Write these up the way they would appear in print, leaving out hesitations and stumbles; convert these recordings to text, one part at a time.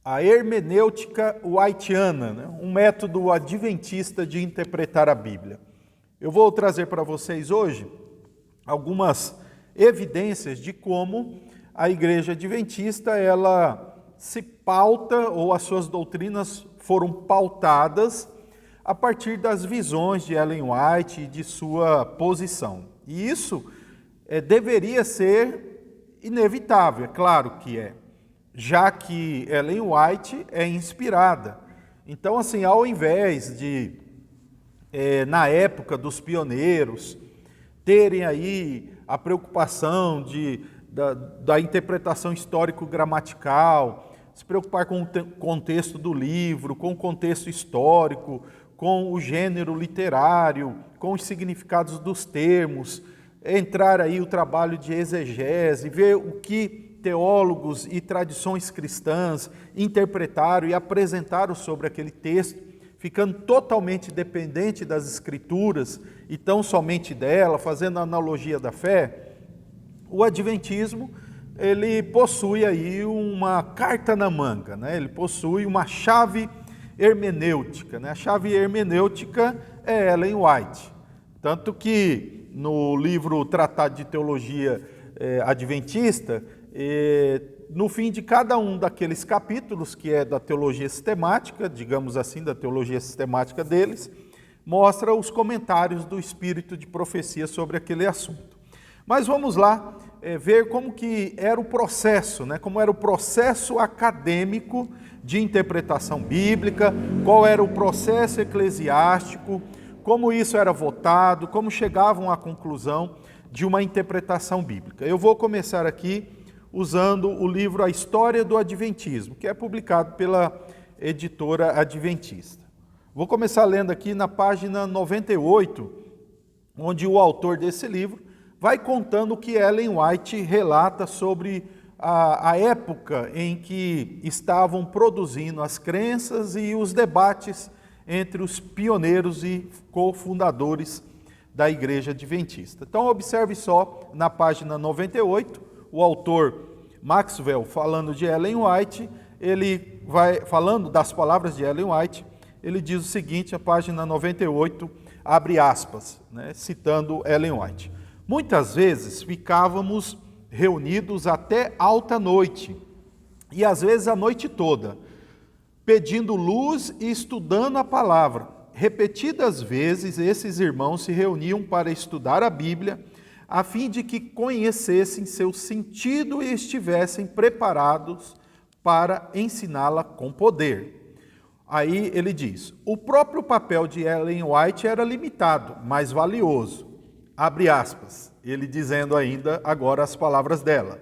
a hermenêutica whiteana, né? Um método adventista de interpretar a Bíblia. Eu vou trazer para vocês hoje algumas evidências de como a Igreja Adventista ela se pauta ou as suas doutrinas foram pautadas a partir das visões de Ellen White e de sua posição. E isso deveria ser inevitável, é claro que é, já que Ellen White é inspirada. Então, assim, ao invés de, na época dos pioneiros, terem aí a preocupação da interpretação histórico-gramatical, se preocupar com o contexto do livro, com o contexto histórico, com o gênero literário, com os significados dos termos, entrar aí o trabalho de exegese, ver o que teólogos e tradições cristãs interpretaram e apresentaram sobre aquele texto, ficando totalmente dependente das escrituras e tão somente dela, fazendo a analogia da fé. O Adventismo, ele possui aí uma carta na manga, né? Ele possui uma chave hermenêutica, né? A chave hermenêutica é Ellen White, tanto que no livro Tratado de Teologia Adventista, no fim de cada um daqueles capítulos, que é da teologia sistemática, digamos assim, da teologia sistemática deles, mostra os comentários do espírito de profecia sobre aquele assunto. Mas vamos lá ver como que era o processo, né? Como era o processo acadêmico de interpretação bíblica, qual era o processo eclesiástico, como isso era votado, como chegavam à conclusão de uma interpretação bíblica. Eu vou começar aqui usando o livro A História do Adventismo, que é publicado pela editora adventista. Vou começar lendo aqui na página 98, onde o autor desse livro vai contando o que Ellen White relata sobre a época em que estavam produzindo as crenças e os debates entre os pioneiros e cofundadores da Igreja Adventista. Então, observe só na página 98, o autor Maxwell, falando de Ellen White, ele vai falando das palavras de Ellen White, ele diz o seguinte, a página 98, abre aspas, né, citando Ellen White. Muitas vezes ficávamos reunidos até alta noite, e às vezes a noite toda, pedindo luz e estudando a palavra. Repetidas vezes, esses irmãos se reuniam para estudar a Bíblia, a fim de que conhecessem seu sentido e estivessem preparados para ensiná-la com poder. Aí ele diz, o próprio papel de Ellen White era limitado, mas valioso. Abre aspas, ele dizendo ainda agora as palavras dela.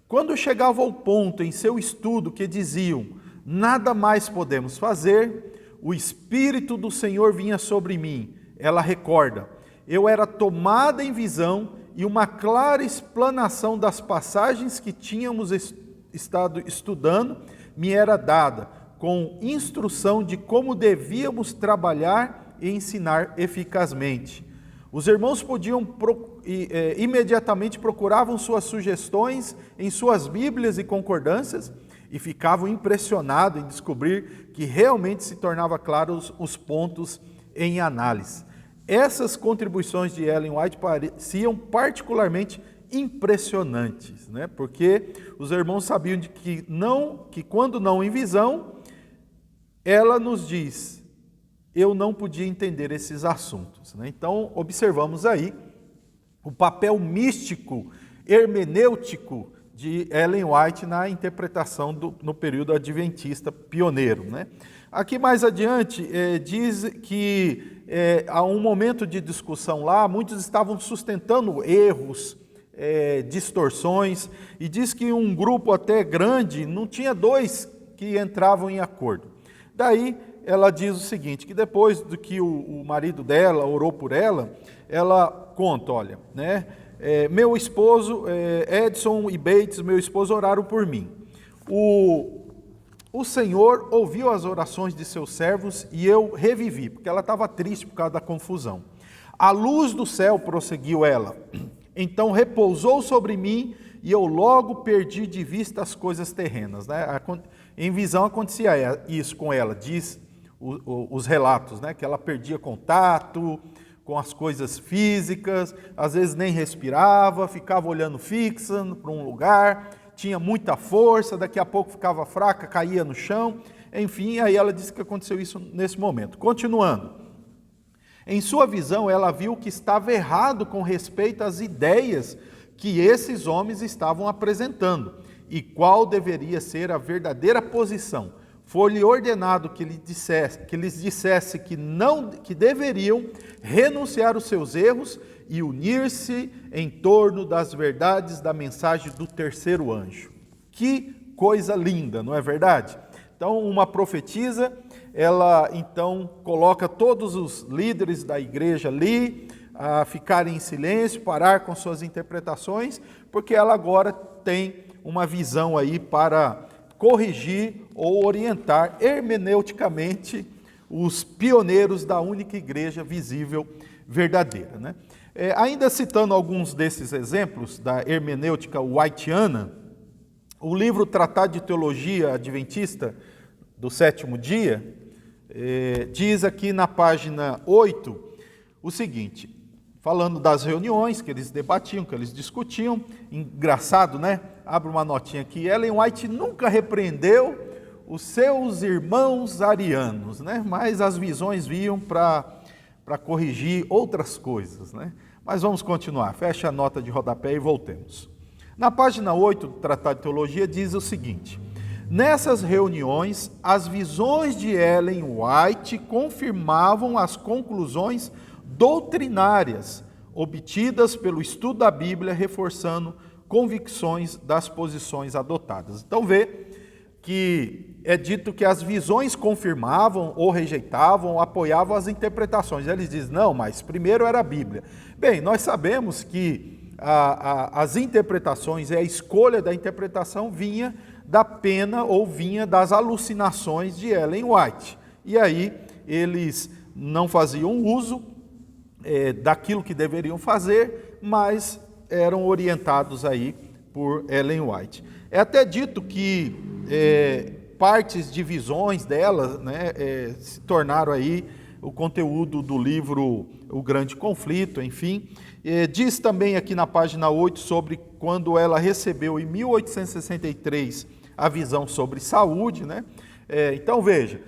Quando chegava ao ponto em seu estudo que diziam, nada mais podemos fazer, o Espírito do Senhor vinha sobre mim. Ela recorda, eu era tomada em visão e uma clara explanação das passagens que tínhamos estado estudando me era dada, com instrução de como devíamos trabalhar e ensinar eficazmente. Os irmãos imediatamente procuravam suas sugestões em suas Bíblias e concordâncias e ficavam impressionados em descobrir que realmente se tornava claros os pontos em análise. Essas contribuições de Ellen White pareciam particularmente impressionantes, né? Porque os irmãos sabiam que quando não em visão, ela nos diz, eu não podia entender esses assuntos, né? Então, observamos aí o papel místico, hermenêutico de Ellen White na interpretação no período adventista pioneiro, né? Aqui mais adiante, diz que há um momento de discussão lá, muitos estavam sustentando erros, distorções, e diz que um grupo até grande, não tinha dois que entravam em acordo. Daí, ela diz o seguinte, que depois do que o marido dela orou por ela, ela conta, olha, né? Meu esposo, Edson e Bates, meu esposo, oraram por mim. O Senhor ouviu as orações de seus servos e eu revivi, porque ela estava triste por causa da confusão. A luz do céu, prosseguiu ela, então repousou sobre mim e eu logo perdi de vista as coisas terrenas. Né? Em visão acontecia isso com ela, diz os relatos, né? Que ela perdia contato com as coisas físicas, às vezes nem respirava, ficava olhando fixa para um lugar, tinha muita força, daqui a pouco ficava fraca, caía no chão, enfim, aí ela disse que aconteceu isso nesse momento. Continuando, em sua visão ela viu que estava errado com respeito às ideias que esses homens estavam apresentando e qual deveria ser a verdadeira posição. Foi-lhe ordenado que lhes dissesse que deveriam renunciar aos seus erros e unir-se em torno das verdades da mensagem do terceiro anjo. Que coisa linda, não é verdade? Então, uma profetisa, ela então coloca todos os líderes da igreja ali a ficarem em silêncio, parar com suas interpretações, porque ela agora tem uma visão aí para corrigir ou orientar hermeneuticamente os pioneiros da única igreja visível verdadeira. Né? Ainda citando alguns desses exemplos da hermenêutica whiteana, o livro Tratado de Teologia Adventista do Sétimo Dia diz aqui na página 8 o seguinte, falando das reuniões que eles debatiam, que eles discutiam, engraçado, né? Abre uma notinha aqui, Ellen White nunca repreendeu os seus irmãos arianos, né? Mas as visões vinham para corrigir outras coisas, né? Mas vamos continuar, fecha a nota de rodapé e voltemos. Na página 8 do Tratado de Teologia diz o seguinte, nessas reuniões, as visões de Ellen White confirmavam as conclusões doutrinárias obtidas pelo estudo da Bíblia, reforçando convicções das posições adotadas. Então vê que é dito que as visões confirmavam ou rejeitavam, ou apoiavam as interpretações. Eles dizem, não, mas primeiro era a Bíblia. Bem, nós sabemos que as interpretações e a escolha da interpretação vinha da pena ou vinha das alucinações de Ellen White. E aí eles não faziam uso daquilo que deveriam fazer, mas eram orientados aí por Ellen White. É até dito que partes de visões dela, né, se tornaram aí o conteúdo do livro O Grande Conflito, enfim. Diz também aqui na página 8 sobre quando ela recebeu em 1863 a visão sobre saúde, né? Então veja,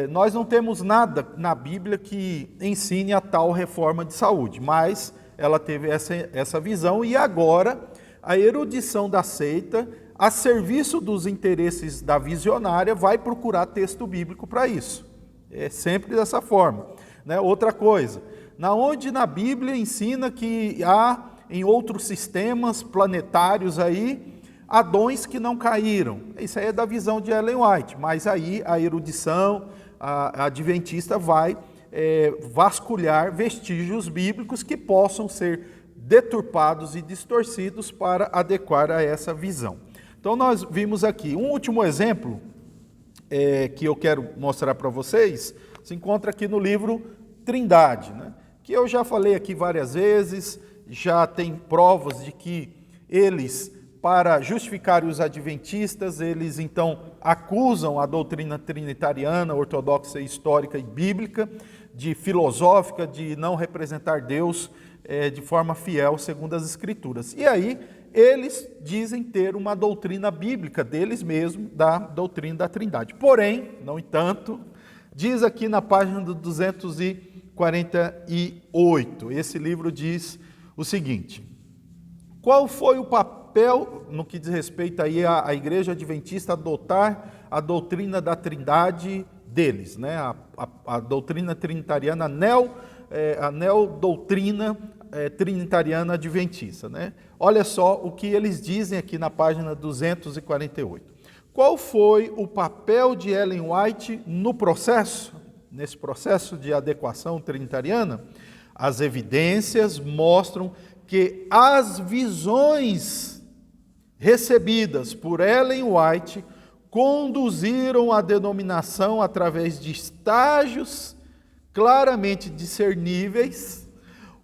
nós não temos nada na Bíblia que ensine a tal reforma de saúde, mas ela teve essa visão e agora a erudição da seita, a serviço dos interesses da visionária, vai procurar texto bíblico para isso. É sempre dessa forma. Né? Outra coisa, onde na Bíblia ensina que há em outros sistemas planetários aí, Adões que não caíram. Isso aí é da visão de Ellen White, mas aí a erudição, a adventista vai vasculhar vestígios bíblicos que possam ser deturpados e distorcidos para adequar a essa visão. Então nós vimos aqui um último exemplo que eu quero mostrar para vocês, se encontra aqui no livro Trindade, né? Que eu já falei aqui várias vezes, já tem provas de que eles, para justificar os adventistas, eles então acusam a doutrina trinitariana, ortodoxa, histórica e bíblica, de filosófica, de não representar Deus de forma fiel segundo as Escrituras. E aí eles dizem ter uma doutrina bíblica deles mesmos, da doutrina da Trindade. Porém, no entanto, diz aqui na página do 248, esse livro diz o seguinte: qual foi o papel, no que diz respeito aí à Igreja Adventista, adotar a doutrina da Trindade deles, né? A doutrina trinitariana, a neodoutrina trinitariana adventista, né? Olha só o que eles dizem aqui na página 248. Qual foi o papel de Ellen White no processo, nesse processo de adequação trinitariana? As evidências mostram que as visões recebidas por Ellen White conduziram a denominação através de estágios claramente discerníveis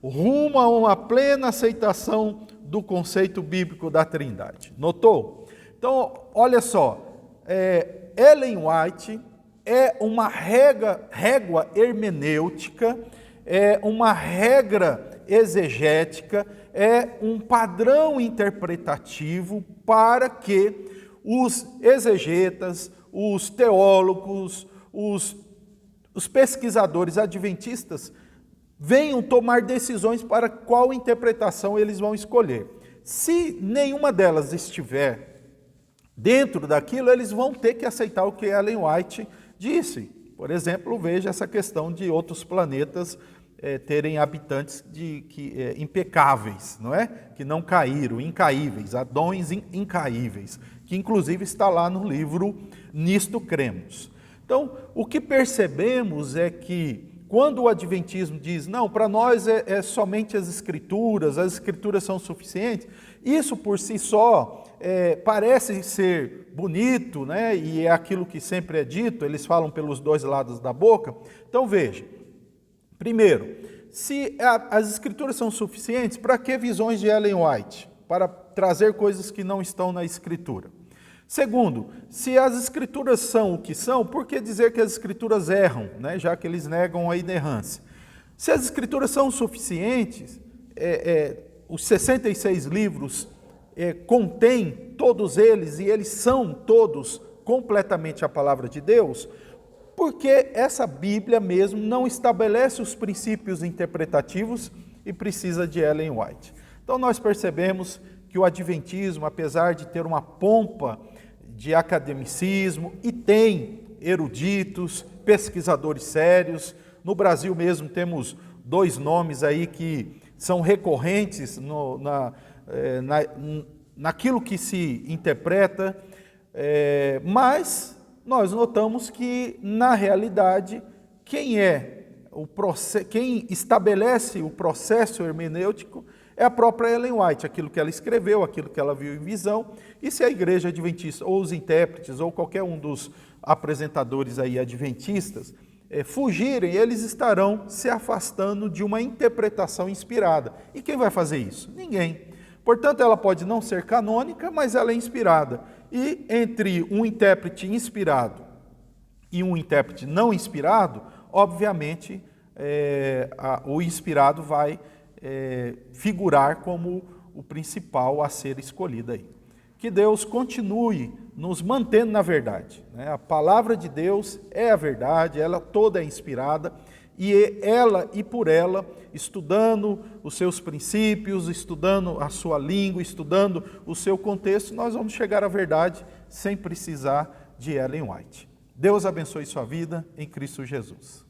rumo a uma plena aceitação do conceito bíblico da Trindade. Notou? Então, olha só, Ellen White é uma régua hermenêutica, é uma regra exegética, é um padrão interpretativo para que os exegetas, os teólogos, os pesquisadores adventistas venham tomar decisões para qual interpretação eles vão escolher. Se nenhuma delas estiver dentro daquilo, eles vão ter que aceitar o que Ellen White disse. Por exemplo, veja essa questão de outros planetas terem habitantes impecáveis, não é? Que não caíram, incaíveis, Adões incaíveis, que inclusive está lá no livro Nisto Cremos. Então, o que percebemos é que quando o Adventismo diz, não, para nós é somente as Escrituras são suficientes, isso por si só parece ser bonito, né? E é aquilo que sempre é dito, eles falam pelos dois lados da boca. Então veja, primeiro, se as Escrituras são suficientes, para que visões de Ellen White? Para trazer coisas que não estão na Escritura. Segundo, se as Escrituras são o que são, por que dizer que as Escrituras erram, né? Já que eles negam a inerrância? Se as Escrituras são suficientes, os 66 livros contêm todos eles, e eles são todos completamente a palavra de Deus, porque essa Bíblia mesmo não estabelece os princípios interpretativos e precisa de Ellen White. Então nós percebemos que o Adventismo, apesar de ter uma pompa de academicismo, e tem eruditos, pesquisadores sérios, no Brasil mesmo temos dois nomes aí que são recorrentes naquilo que se interpreta, mas nós notamos que, na realidade, quem estabelece o processo hermenêutico é a própria Ellen White, aquilo que ela escreveu, aquilo que ela viu em visão, e se a igreja adventista, ou os intérpretes, ou qualquer um dos apresentadores aí adventistas, fugirem, eles estarão se afastando de uma interpretação inspirada. E quem vai fazer isso? Ninguém. Portanto, ela pode não ser canônica, mas ela é inspirada. E entre um intérprete inspirado e um intérprete não inspirado, obviamente, o inspirado vai figurar como o principal a ser escolhido aí. Que Deus continue nos mantendo na verdade, né? A palavra de Deus é a verdade, ela toda é inspirada, e ela e por ela, estudando os seus princípios, estudando a sua língua, estudando o seu contexto, nós vamos chegar à verdade sem precisar de Ellen White. Deus abençoe sua vida em Cristo Jesus.